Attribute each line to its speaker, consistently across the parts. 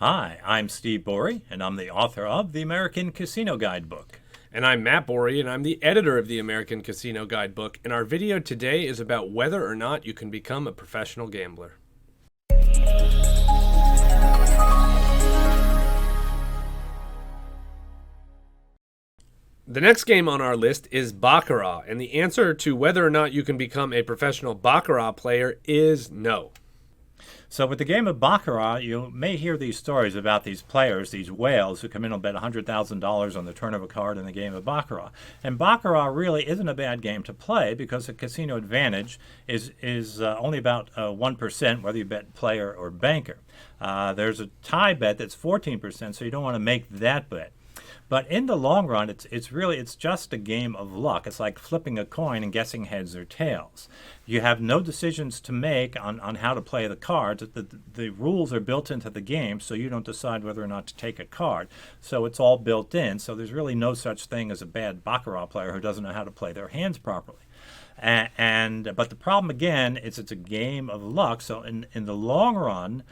Speaker 1: Hi, I'm Steve Bourie, and I'm the author of the American Casino Guidebook.
Speaker 2: And I'm Matt Bourie, and I'm the editor of the American Casino Guidebook. And our video today is about whether or not you can become a professional gambler. The next game on our list is Baccarat, and the answer to whether or not you can become a professional Baccarat player is no.
Speaker 1: So with the game of Baccarat, you may hear these stories about these players, these whales, who come in and bet $100,000 on the turn of a card in the game of Baccarat. And Baccarat really isn't a bad game to play because the casino advantage is only about 1%, whether you bet player or banker. There's a tie bet that's 14%, so you don't want to make that bet. But in the long run, it's just a game of luck. It's like flipping a coin and guessing heads or tails. You have no decisions to make on how to play the cards. The rules are built into the game, so you don't decide whether or not to take a card. So it's all built in. So there's really no such thing as a bad Baccarat player who doesn't know how to play their hands properly. But the problem again is it's a game of luck. So in the long run,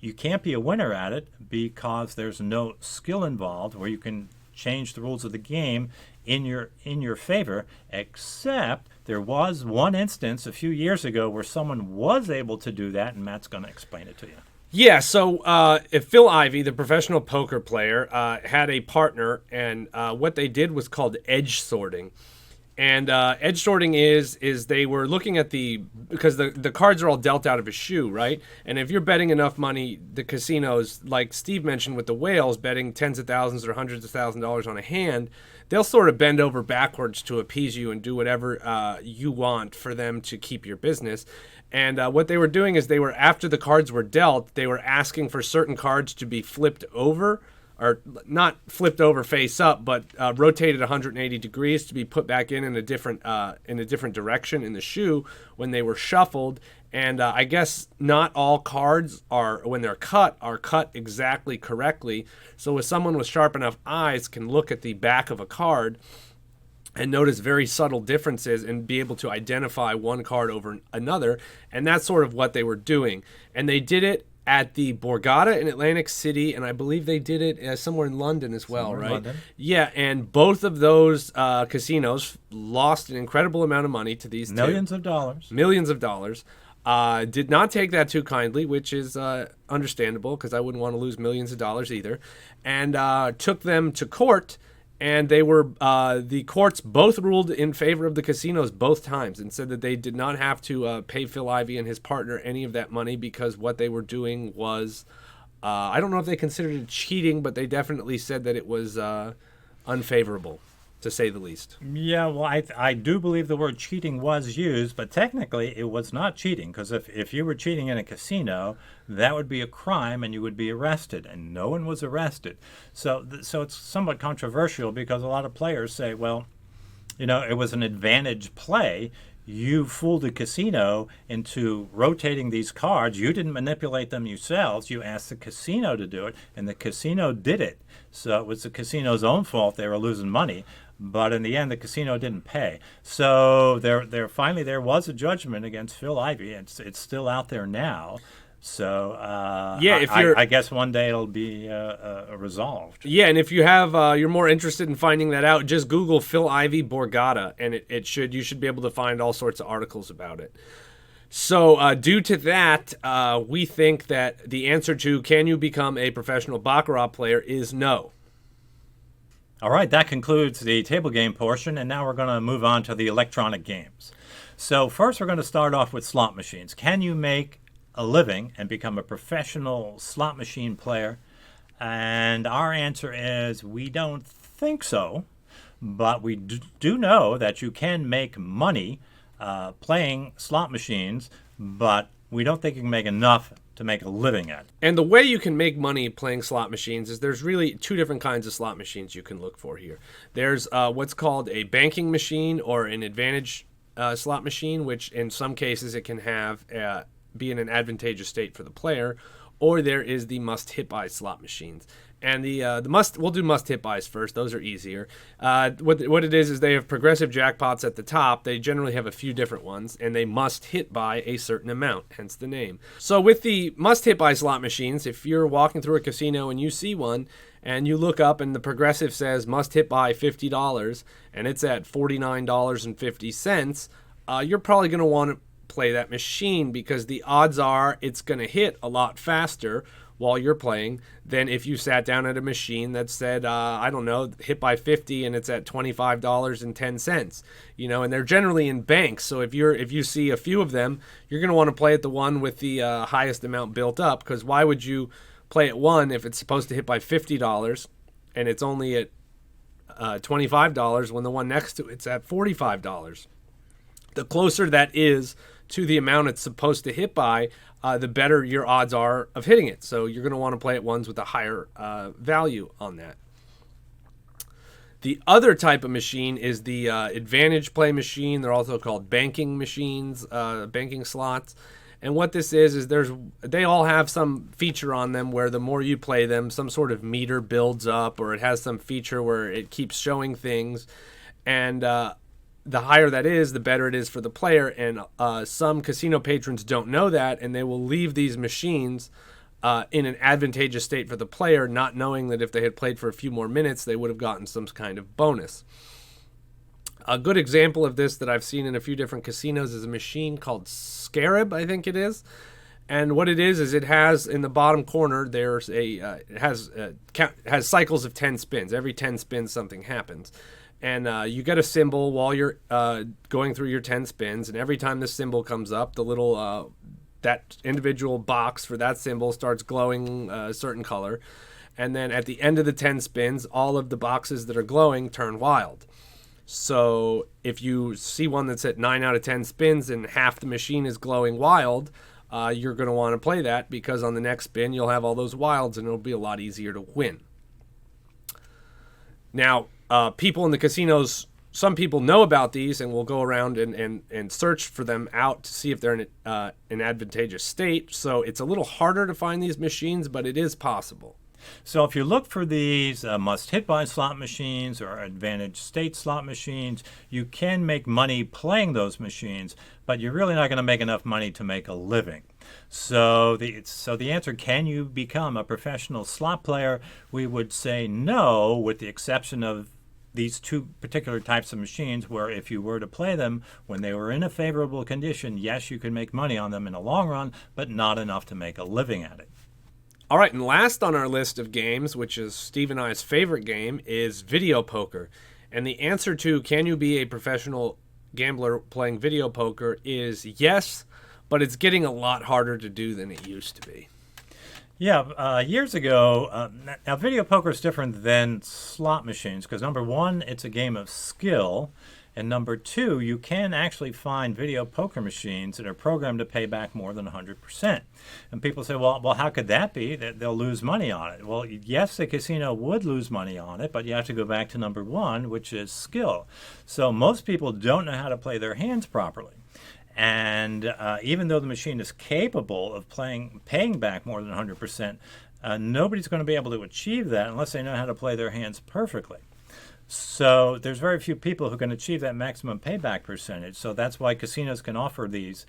Speaker 1: you can't be a winner at it because there's no skill involved where you can change the rules of the game in your favor, except there was one instance a few years ago where someone was able to do that, and Matt's going to explain it to you.
Speaker 2: Yeah, so if Phil Ivey, the professional poker player, had a partner, and what they did was called edge sorting. And edge sorting is they were looking at because the cards are all dealt out of a shoe, right? And if you're betting enough money, the casinos, like Steve mentioned with the whales, betting tens of thousands or hundreds of thousands of dollars on a hand, they'll sort of bend over backwards to appease you and do whatever you want for them to keep your business. And what they were doing is after the cards were dealt, they were asking for certain cards to be flipped over, or not flipped over face up, but rotated 180 degrees to be put back in a different direction in the shoe when they were shuffled. And I guess not all cards when they're cut, are cut exactly correctly. So if someone with sharp enough eyes can look at the back of a card and notice very subtle differences and be able to identify one card over another. And that's sort of what they were doing. And they did it at the Borgata in Atlantic City, and I believe they did it somewhere in London as well, right? London. Yeah, and both of those casinos lost an incredible amount of money to these
Speaker 1: Millions of dollars.
Speaker 2: Millions of dollars. Did not take that too kindly, which is understandable because I wouldn't want to lose millions of dollars either, and took them to court. And the courts both ruled in favor of the casinos both times and said that they did not have to pay Phil Ivey and his partner any of that money because what they were doing was, I don't know if they considered it cheating, but they definitely said that it was unfavorable, to say the least.
Speaker 1: Yeah, well, I do believe the word cheating was used, but technically it was not cheating because if you were cheating in a casino, that would be a crime and you would be arrested, and no one was arrested. So it's somewhat controversial because a lot of players say, well, it was an advantage play. You fooled the casino into rotating these cards. You didn't manipulate them yourselves. You asked the casino to do it, and the casino did it. So it was the casino's own fault. They were losing money. But in the end, the casino didn't pay. So there finally was a judgment against Phil Ivey. It's still out there now. So yeah, I guess one day it'll be resolved.
Speaker 2: Yeah, and if you're more interested in finding that out, just Google Phil Ivey Borgata, and you should be able to find all sorts of articles about it. So due to that, we think that the answer to can you become a professional Baccarat player is no.
Speaker 1: All right, that concludes the table game portion, and now we're going to move on to the electronic games. So first we're going to start off with slot machines. Can you make a living and become a professional slot machine player? And our answer is we don't think so, but we do know that you can make money playing slot machines, but we don't think you can make enough to make a living at.
Speaker 2: And the way you can make money playing slot machines is there's really two different kinds of slot machines you can look for here. There's what's called a banking machine or an advantage slot machine, which in some cases it can be in an advantageous state for the player, or there is the must-hit-buy slot machines. And we'll do must-hit-buys first. Those are easier. What it is they have progressive jackpots at the top. They generally have a few different ones, and they must hit by a certain amount, hence the name. So with the must-hit-buy slot machines, if you're walking through a casino and you see one, and you look up and the progressive says must hit by $50, and it's at $49.50, you're probably going to want to play that machine because the odds are it's going to hit a lot faster while you're playing than if you sat down at a machine that said, I don't know, hit by 50 and it's at $25.10. And they're generally in banks. So if you see a few of them, you're going to want to play at the one with the highest amount built up, because why would you play at one if it's supposed to hit by $50 and it's only at $25 when the one next to it's at $45? The closer that is to the amount it's supposed to hit by, the better your odds are of hitting it. So you're going to want to play at ones with a higher value on that. The other type of machine is the advantage play machine. They're also called banking machines, banking slots. And what this is they all have some feature on them where the more you play them, some sort of meter builds up, or it has some feature where it keeps showing things. And the higher that is, the better it is for the player. And some casino patrons don't know that, and they will leave these machines in an advantageous state for the player, not knowing that if they had played for a few more minutes, they would have gotten some kind of bonus. A good example of this that I've seen in a few different casinos is a machine called Scarab, I think it is. And what it is it has in the bottom corner, there's it has cycles of 10 spins. Every 10 spins, something happens. And you get a symbol while you're going through your 10 spins. And every time this symbol comes up, the little that individual box for that symbol starts glowing a certain color. And then at the end of the 10 spins, all of the boxes that are glowing turn wild. So if you see one that's at 9 out of 10 spins and half the machine is glowing wild, you're going to want to play that, because on the next spin you'll have all those wilds and it'll be a lot easier to win. Now, people in the casinos, some people know about these and will go around and search for them out to see if they're in an advantageous state. So it's a little harder to find these machines, but it is possible.
Speaker 1: So if you look for these must-hit-by slot machines or advantage state slot machines, you can make money playing those machines, but you're really not going to make enough money to make a living. So the answer, can you become a professional slot player? We would say no, with the exception of these two particular types of machines, where if you were to play them when they were in a favorable condition, yes, you could make money on them in the long run, but not enough to make a living at it.
Speaker 2: All right, and last on our list of games, which is Steve and I's favorite game, is video poker. And the answer to can you be a professional gambler playing video poker is yes, but it's getting a lot harder to do than it used to be.
Speaker 1: Yeah, years ago, now video poker is different than slot machines because, number one, it's a game of skill. And number two, you can actually find video poker machines that are programmed to pay back more than 100%. And people say, well, how could that be? They'll lose money on it. Well, yes, the casino would lose money on it, but you have to go back to number one, which is skill. So most people don't know how to play their hands properly. And even though the machine is capable of paying back more than 100%, nobody's going to be able to achieve that unless they know how to play their hands perfectly. So there's very few people who can achieve that maximum payback percentage. So that's why casinos can offer these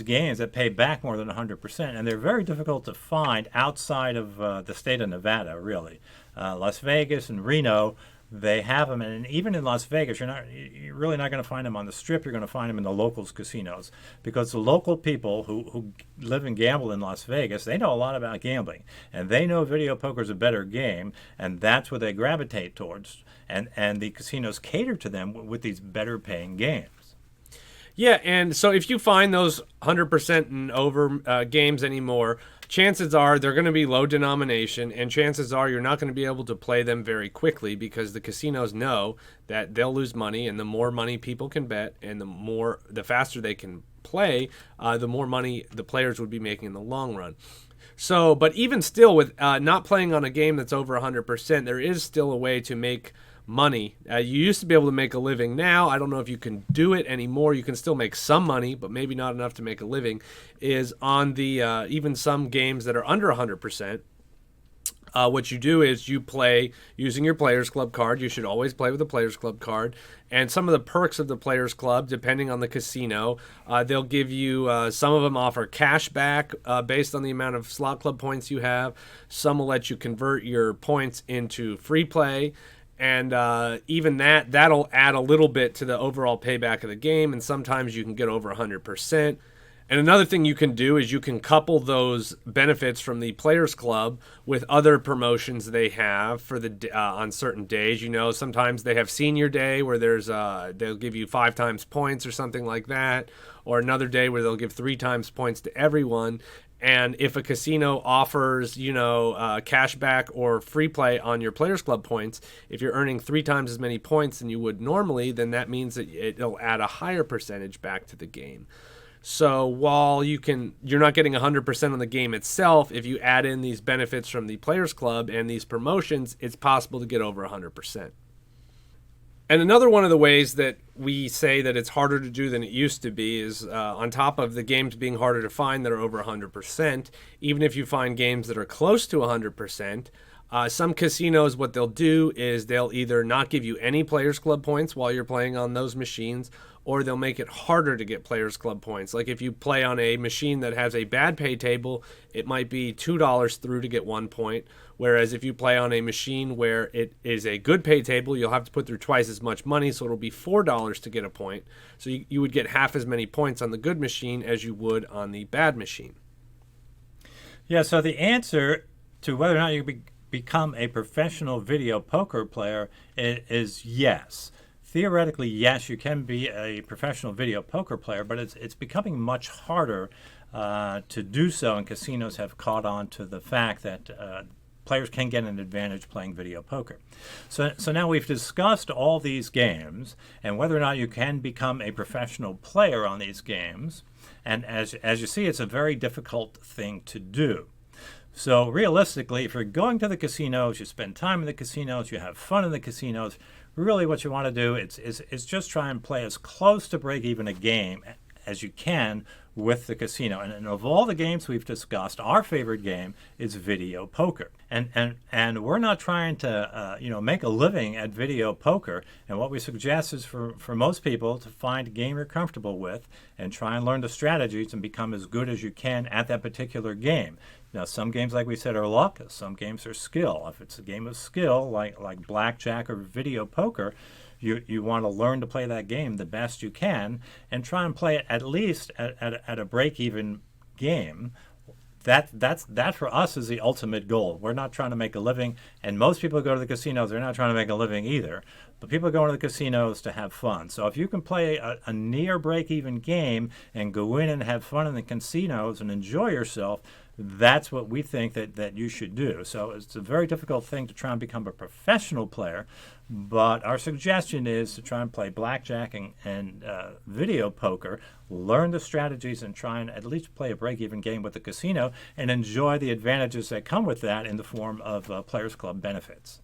Speaker 1: games that pay back more than 100%. And they're very difficult to find outside of the state of Nevada, really. Las Vegas and Reno, they have them. And even in Las Vegas, you're really not going to find them on the Strip. You're going to find them in the locals casinos, because the local people who live and gamble in Las Vegas, they know a lot about gambling. And they know video poker is a better game, and that's what they gravitate towards. And the casinos cater to them with these better paying games.
Speaker 2: Yeah, and so if you find those 100% and over games anymore, chances are they're going to be low denomination, and chances are you're not going to be able to play them very quickly, because the casinos know that they'll lose money, and the more money people can bet and the faster they can play, the more money the players would be making in the long run. So, but even still, with not playing on a game that's over 100%, there is still a way to make money. You used to be able to make a living. Now, I don't know if you can do it anymore. You can still make some money, but maybe not enough to make a living, is on the even some games that are under 100%. What you do is you play using your Players Club card. You should always play with a Players Club card. And some of the perks of the Players Club, depending on the casino, they'll give you, some of them offer cash back based on the amount of slot club points you have. Some will let you convert your points into free play. And even that'll add a little bit to the overall payback of the game. And sometimes you can get over 100%. And another thing you can do is you can couple those benefits from the Players Club with other promotions they have for the on certain days. You know, sometimes they have Senior Day where they'll give you 5 times points or something like that, or another day where they'll give 3 times points to everyone. And if a casino offers, cash back or free play on your Players Club points, if you're earning 3 times as many points than you would normally, then that means that it'll add a higher percentage back to the game. So while you're not getting 100% on the game itself, if you add in these benefits from the Players Club and these promotions, it's possible to get over 100%. And another one of the ways that we say that it's harder to do than it used to be is on top of the games being harder to find that are over 100%, even if you find games that are close to 100%, some casinos, what they'll do is they'll either not give you any Players Club points while you're playing on those machines, or they'll make it harder to get Players Club points. Like if you play on a machine that has a bad pay table, it might be $2 through to get 1 point. Whereas if you play on a machine where it is a good pay table, you'll have to put through twice as much money, so it'll be $4 to get a point. So you would get half as many points on the good machine as you would on the bad machine.
Speaker 1: Yeah, so the answer to whether or not you become a professional video poker player is yes. Theoretically, yes, you can be a professional video poker player, but it's becoming much harder to do so, and casinos have caught on to the fact that players can get an advantage playing video poker. So now we've discussed all these games and whether or not you can become a professional player on these games, and as you see, it's a very difficult thing to do. So realistically, if you're going to the casinos, you spend time in the casinos, you have fun in the casinos, really what you want to do is just try and play as close to break even a game as you can with the casino. And of all the games we've discussed, our favorite game is video poker. And we're not trying to make a living at video poker. And what we suggest is for most people to find a game you're comfortable with and try and learn the strategies and become as good as you can at that particular game. Now, some games, like we said, are luck. Some games are skill. If it's a game of skill, like blackjack or video poker, you want to learn to play that game the best you can and try and play it at least at a break-even game. That for us is the ultimate goal. We're not trying to make a living, and most people who go to the casinos, they're not trying to make a living either. But people are going to the casinos to have fun. So if you can play a near break-even game and go in and have fun in the casinos and enjoy yourself, that's what we think that you should do. So it's a very difficult thing to try and become a professional player, but our suggestion is to try and play blackjack and video poker, learn the strategies, and try and at least play a break-even game with the casino and enjoy the advantages that come with that in the form of Players Club benefits.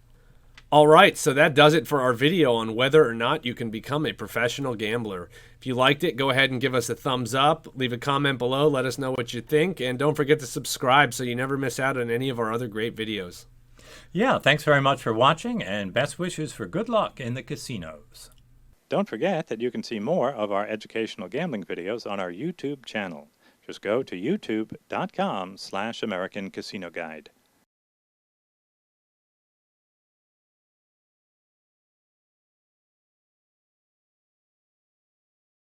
Speaker 2: All right, so that does it for our video on whether or not you can become a professional gambler. If you liked it, go ahead and give us a thumbs up, leave a comment below, let us know what you think, and don't forget to subscribe so you never miss out on any of our other great videos.
Speaker 1: Yeah, thanks very much for watching, and best wishes for good luck in the casinos. Don't forget that you can see more of our educational gambling videos on our YouTube channel. Just go to youtube.com/American Casino Guide.